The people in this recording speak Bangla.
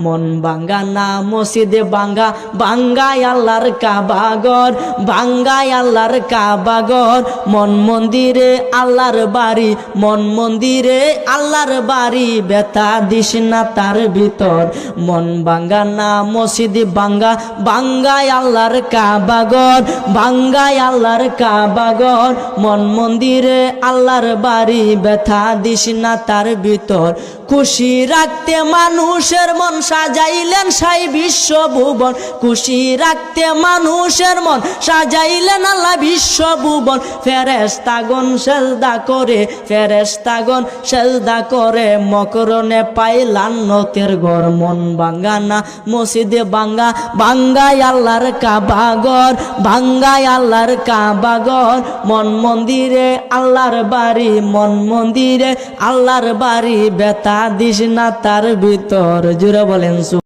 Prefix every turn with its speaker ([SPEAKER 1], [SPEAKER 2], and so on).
[SPEAKER 1] মন ভাঙ্গা না মসজিদে ভাঙ্গা ভাঙ্গায় আল্লাহর কাবাগর, ভাঙ্গায় আল্লাহর কাবাগর। মন মন্দিরে আল্লাহর বাড়ি, মন মন্দিরে আল্লাহর বাড়ি, ব্যথা দিস না তার ভিতর। মন ভাঙ্গা না মসজিদে ভাঙ্গা ভাঙ্গায় আল্লাহর কাবাগর, ভাঙ্গায় আল্লাহর কাবাগর। মন মন্দিরে আল্লাহর বাড়ি, ব্যথা দিস না তার ভিতর। খুশি রাখতে মানুষের মন সাজাইলেন সাই বিশ্বভুবন, খুশি রাখতে মানুষের মন সাজাইলেন আল্লাহ বিশ্বভুবন। ফেরেশতাগণ সেজদা করে, ফেরেশতাগণ সেজদা করে, মকরণে পাইলাম নতের ঘর। মন ভাঙ্গা না মসজিদে ভাঙ্গা ভাঙ্গায় আল্লাহর কাবাগর, ভাঙ্গায় আল্লাহর কাবাগর। মন মন্দিরে আল্লাহর বাড়ি, মন মন্দিরে আল্লাহর বাড়ি, ব্যথা দিস না তার ভিতর। জুড়ে বলেন।